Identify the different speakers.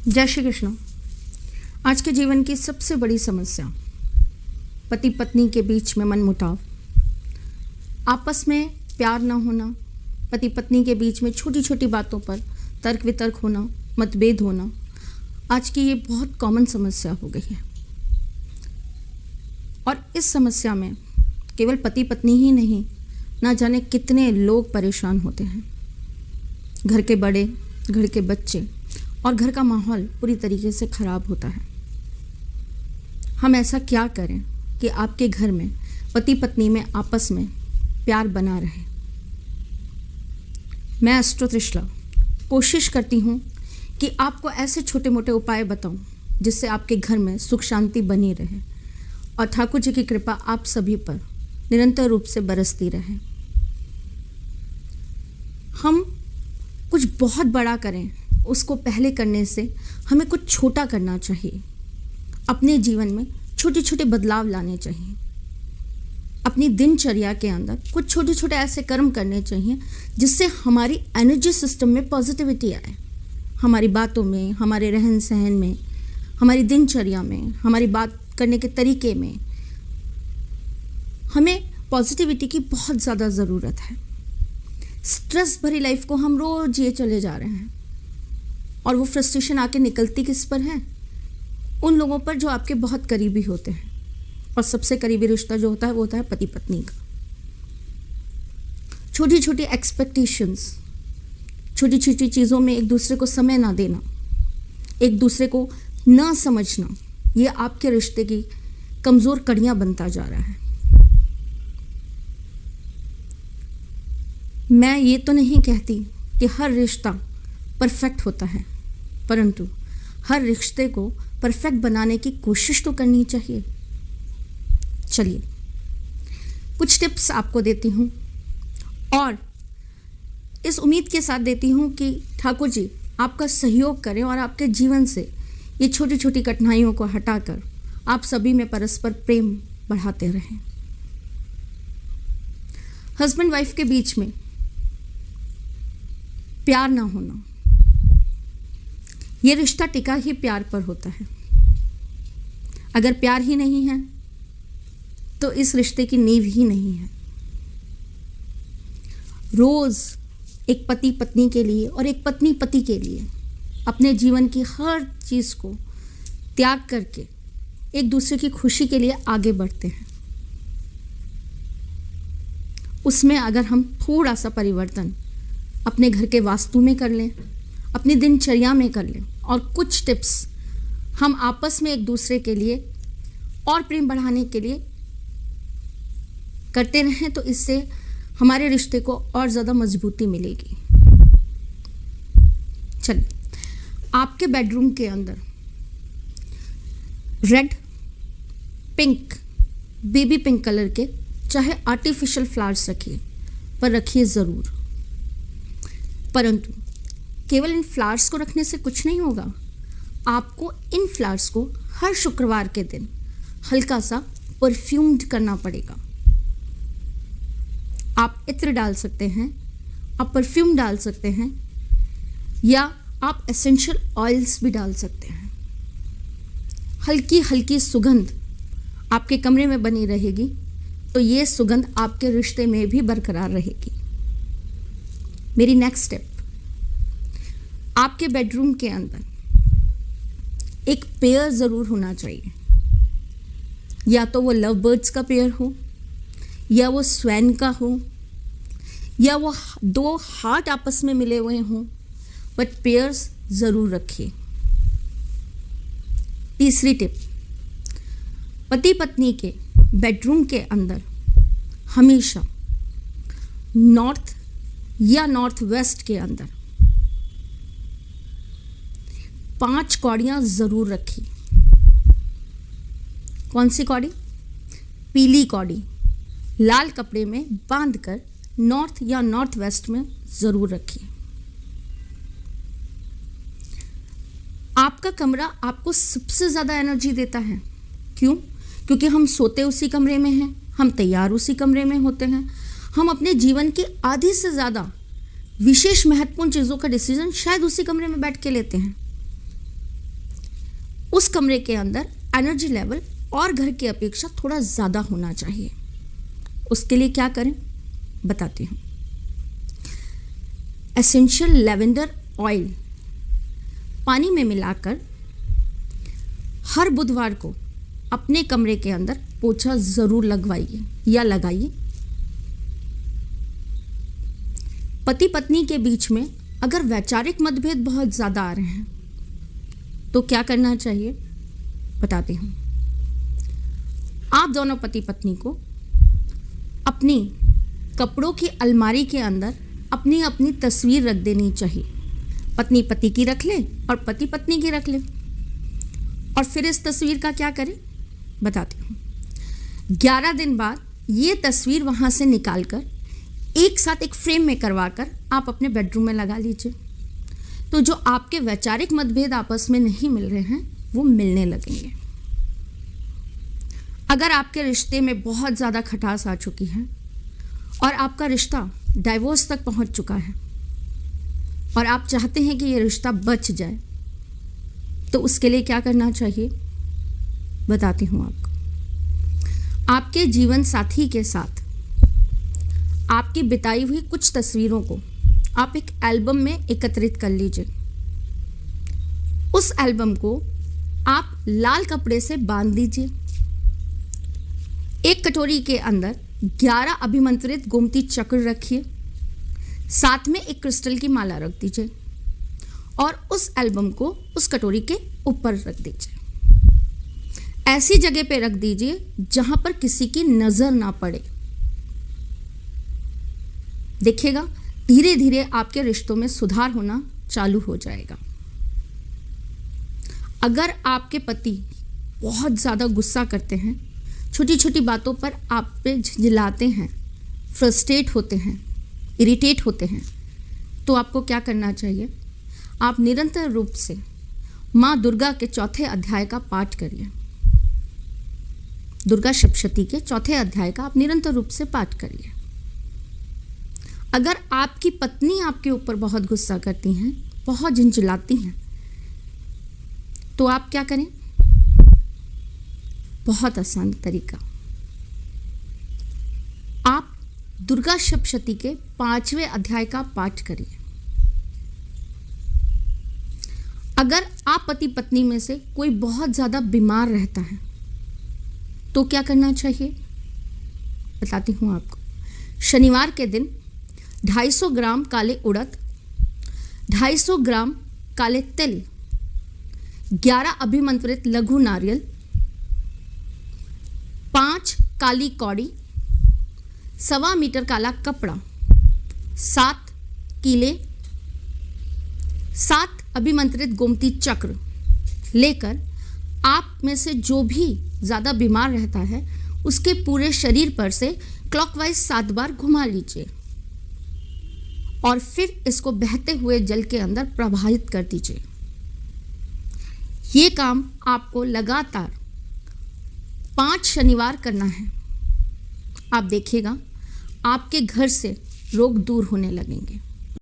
Speaker 1: जय श्री कृष्ण। आज के जीवन की सबसे बड़ी समस्या पति पत्नी के बीच में मनमुटाव, आपस में प्यार ना होना, पति पत्नी के बीच में छोटी छोटी बातों पर तर्क वितर्क होना, मतभेद होना, आज की ये बहुत कॉमन समस्या हो गई है। और इस समस्या में केवल पति पत्नी ही नहीं, ना जाने कितने लोग परेशान होते हैं। घर के बड़े, घर के बच्चे और घर का माहौल पूरी तरीके से खराब होता है। हम ऐसा क्या करें कि आपके घर में पति पत्नी में आपस में प्यार बना रहे। मैं एस्ट्रो त्रिशला कोशिश करती हूँ कि आपको ऐसे छोटे मोटे उपाय बताऊं जिससे आपके घर में सुख शांति बनी रहे और ठाकुर जी की कृपा आप सभी पर निरंतर रूप से बरसती रहे। हम कुछ बहुत बड़ा करें, उसको पहले करने से हमें कुछ छोटा करना चाहिए। अपने जीवन में छोटे छोटे बदलाव लाने चाहिए। अपनी दिनचर्या के अंदर कुछ छोटे छोटे ऐसे कर्म करने चाहिए जिससे हमारी एनर्जी सिस्टम में पॉजिटिविटी आए। हमारी बातों में, हमारे रहन सहन में, हमारी दिनचर्या में, हमारी बात करने के तरीके में हमें पॉजिटिविटी की बहुत ज़्यादा ज़रूरत है। स्ट्रेस भरी लाइफ को हम रोज ये चले जा रहे हैं और वो फ्रस्ट्रेशन आके निकलती किस पर है? उन लोगों पर जो आपके बहुत करीबी होते हैं। और सबसे करीबी रिश्ता जो होता है वो होता है पति पत्नी का। छोटी छोटी एक्सपेक्टेशंस, छोटी छोटी चीज़ों में एक दूसरे को समय ना देना, एक दूसरे को ना समझना, ये आपके रिश्ते की कमज़ोर कड़ियाँ बनता जा रहा है। मैं ये तो नहीं कहती कि हर रिश्ता परफेक्ट होता है, परंतु हर रिश्ते को परफेक्ट बनाने की कोशिश तो करनी चाहिए। चलिए कुछ टिप्स आपको देती हूँ और इस उम्मीद के साथ देती हूँ कि ठाकुर जी आपका सहयोग करें और आपके जीवन से ये छोटी छोटी कठिनाइयों को हटाकर आप सभी में परस्पर प्रेम बढ़ाते रहें। हस्बैंड वाइफ के बीच में प्यार ना होना, ये रिश्ता टिका ही प्यार पर होता है। अगर प्यार ही नहीं है तो इस रिश्ते की नींव ही नहीं है। रोज एक पति पत्नी के लिए और एक पत्नी पति के लिए अपने जीवन की हर चीज को त्याग करके एक दूसरे की खुशी के लिए आगे बढ़ते हैं। उसमें अगर हम थोड़ा सा परिवर्तन अपने घर के वास्तु में कर लें, अपनी दिनचर्या में कर लें और कुछ टिप्स हम आपस में एक दूसरे के लिए और प्रेम बढ़ाने के लिए करते रहें तो इससे हमारे रिश्ते को और ज़्यादा मजबूती मिलेगी। चलिए, आपके बेडरूम के अंदर red, pink, baby pink colour के चाहे आर्टिफिशियल फ्लावर्स रखिए, पर रखिए ज़रूर। परंतु केवल इन फ्लावर्स को रखने से कुछ नहीं होगा। आपको इन फ्लावर्स को हर शुक्रवार के दिन हल्का सा परफ्यूम्ड करना पड़ेगा। आप इत्र डाल सकते हैं, आप परफ्यूम डाल सकते हैं या आप एसेंशियल ऑयल्स भी डाल सकते हैं। हल्की हल्की सुगंध आपके कमरे में बनी रहेगी तो ये सुगंध आपके रिश्ते में भी बरकरार रहेगी। मेरी नेक्स्ट स्टेप, आपके बेडरूम के अंदर एक पेयर ज़रूर होना चाहिए। या तो वो लव बर्ड्स का पेयर हो, या वो स्वैन का हो, या वो दो हार्ट आपस में मिले हुए हों, बट पेयर्स ज़रूर रखिए। तीसरी टिप, पति पत्नी के बेडरूम के अंदर हमेशा नॉर्थ या नॉर्थ वेस्ट के अंदर 5 कौड़ियाँ ज़रूर रखी। कौन सी कौड़ी? पीली कौड़ी लाल कपड़े में बांधकर नॉर्थ या नॉर्थ वेस्ट में ज़रूर रखिए। आपका कमरा आपको सबसे ज़्यादा एनर्जी देता है। क्यों? क्योंकि हम सोते उसी कमरे में हैं, हम तैयार उसी कमरे में होते हैं, हम अपने जीवन की आधी से ज़्यादा विशेष महत्वपूर्ण चीज़ों का डिसीजन शायद उसी कमरे में बैठ के लेते हैं। उस कमरे के अंदर एनर्जी लेवल और घर की अपेक्षा थोड़ा ज़्यादा होना चाहिए। उसके लिए क्या करें बताती हूँ। एसेंशियल लैवेंडर ऑयल पानी में मिलाकर हर बुधवार को अपने कमरे के अंदर पोछा ज़रूर लगवाइए या लगाइए। पति पत्नी के बीच में अगर वैचारिक मतभेद बहुत ज़्यादा आ रहे हैं तो क्या करना चाहिए बताती हूँ। आप दोनों पति पत्नी को अपनी कपड़ों की अलमारी के अंदर अपनी अपनी तस्वीर रख देनी चाहिए। पत्नी पति की रख ले और पति पत्नी की रख ले, और फिर इस तस्वीर का क्या करें बताती हूँ। 11 दिन बाद ये तस्वीर वहाँ से निकालकर एक साथ एक फ्रेम में करवाकर आप अपने बेडरूम में लगा लीजिए। तो जो आपके वैचारिक मतभेद आपस में नहीं मिल रहे हैं वो मिलने लगेंगे। अगर आपके रिश्ते में बहुत ज़्यादा खटास आ चुकी है और आपका रिश्ता डाइवोर्स तक पहुंच चुका है और आप चाहते हैं कि ये रिश्ता बच जाए, तो उसके लिए क्या करना चाहिए बताती हूँ आपको। आपके जीवन साथी के साथ आपकी बिताई हुई कुछ तस्वीरों को आप एक एल्बम में एकत्रित कर लीजिए। उस एल्बम को आप लाल कपड़े से बांध दीजिए। एक कटोरी के अंदर 11 अभिमंत्रित गोमती चक्र रखिए, साथ में एक क्रिस्टल की माला रख दीजिए और उस एल्बम को उस कटोरी के ऊपर रख दीजिए। ऐसी जगह पे रख दीजिए जहां पर किसी की नजर ना पड़े। देखिएगा धीरे धीरे आपके रिश्तों में सुधार होना चालू हो जाएगा। अगर आपके पति बहुत ज़्यादा गुस्सा करते हैं, छोटी छोटी बातों पर आप पे झिझलाते हैं, फ्रस्ट्रेट होते हैं, इरिटेट होते हैं, तो आपको क्या करना चाहिए। आप निरंतर रूप से माँ दुर्गा के 4थे अध्याय का पाठ करिए। दुर्गा सप्तशती के 4थे अध्याय का आप निरंतर रूप से पाठ करिए। अगर आपकी पत्नी आपके ऊपर बहुत गुस्सा करती हैं, बहुत झिंझलाती हैं, तो आप क्या करें। बहुत आसान तरीका, आप दुर्गा सप्तशती के 5वें अध्याय का पाठ करिए। अगर आप पति पत्नी में से कोई बहुत ज़्यादा बीमार रहता है तो क्या करना चाहिए बताती हूँ आपको। शनिवार के दिन 250 ग्राम काले उड़द, 250 ग्राम काले तिल, 11 अभिमंत्रित लघु नारियल, 5 काली कौड़ी, 1.25 मीटर काला कपड़ा, 7 कीले, 7 अभिमंत्रित गोमती चक्र लेकर आप में से जो भी ज़्यादा बीमार रहता है उसके पूरे शरीर पर से क्लॉकवाइज 7 बार घुमा लीजिए और फिर इसको बहते हुए जल के अंदर प्रवाहित कर दीजिए। ये काम आपको लगातार 5 शनिवार करना है। आप देखिएगा आपके घर से रोग दूर होने लगेंगे।